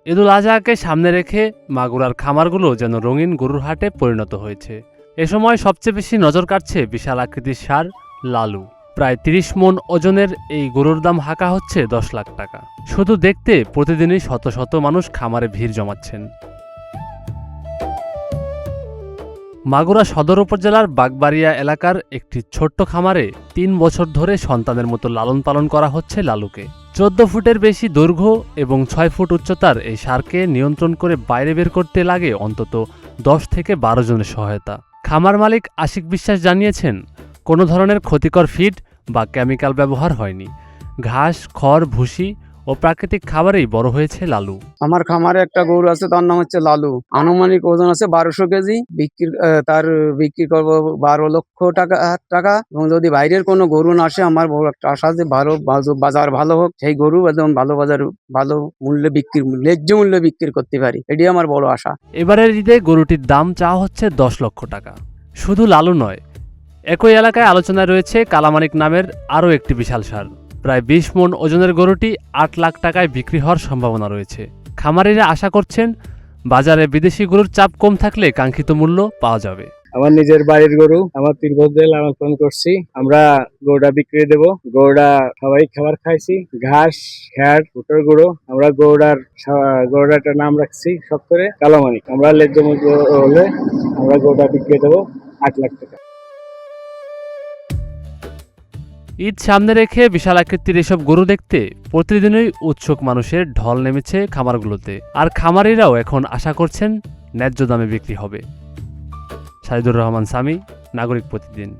ঈদুল আজহাকে সামনে রেখে মাগুরার খামারগুলো যেন রঙিন গরুর হাটে পরিণত হয়েছে। এ সময় সবচেয়ে বেশি নজর কাটছে বিশাল আকৃতির ষাঁড় লালু। প্রায় ৩০ মণ ওজনের এই গরুর দাম হাঁকা হচ্ছে ১০ লাখ টাকা। শুধু দেখতে প্রতিদিনই শত শত মানুষ খামারে ভিড় জমাচ্ছেন। মাগুরা সদর উপজেলার বাগবাড়িয়া এলাকার একটি ছোট্ট খামারে ৩ বছর ধরে সন্তানের মতো লালন পালন করা হচ্ছে লালুকে। ১৪ ফুটের বেশি দৈর্ঘ্য এবং ৬ ফুট উচ্চতার এই ষাঁড়কে নিয়ন্ত্রণ করে বাইরে বের করতে লাগে অন্তত ১০ থেকে ১২ জনের সহায়তা। খামার মালিক আশিক বিশ্বাস জানিয়েছেন, কোনো ধরনের ক্ষতিকর ফিড বা কেমিক্যাল ব্যবহার হয়নি। ঘাস, খড়, ভুসি ও প্রাকৃতিক খাবারেই বড় হয়েছে লালু। আমার খামারে একটা গরু আছে, তার নাম হচ্ছে লালু। আনুমানিক ওজন আছে ১২০০ কেজি। তার বিক্রি করবো ১২ লক্ষ টাকা। এবং যদি বাইরের কোনো গরু না আসে, আমার বড় একটা আশা আছে বাজার ভালো হোক, সেই গরু একদম ভালো মূল্যে ন্যায্য মূল্যে বিক্রি করতে পারি, এটি আমার বড় আশা। এবারের ঈদে গরুটির দাম চাওয়া হচ্ছে ১০ লক্ষ টাকা। শুধু লালু নয়, একই এলাকায় আলোচনায় রয়েছে কালামানিক নামের আরও একটি বিশাল ষাঁড়। প্রায় ২০ মণ ওজনের গরুটি ৮ লাখ টাকায় বিক্রি হওয়ার সম্ভাবনা রয়েছে। খামারিরা আশা করছেন, বাজারে বিদেশি গরুর চাপ কম থাকলে কাঙ্ক্ষিত মূল্য পাওয়া যাবে। আমার নিজের বাড়ির গরু, আমার ৩ বছর লালন পালন করছি। আমরা গরুটা বিক্রি দেবো। গরুটা সবাই খাবার খাইছি, ঘাস, খড়, ভুট্টার গুঁড়ো। আমরা গরুটার নাম রাখছি শখ করে কালামানিক। আমরা ন্যায্য মূল্য হলে আমরা গরুটা বিক্রি দেবো ৮ লাখ টাকা। ঈদ সামনে রেখে বিশাল আকৃতির এসব গরু দেখতে প্রতিদিনই উৎসুক মানুষের ঢল নেমেছে খামারগুলোতে। আর খামারিরাও এখন আশা করছেন ন্যায্য দামে বিক্রি হবে। সাইদুর রহমান সামি, নাগরিক প্রতিদিন।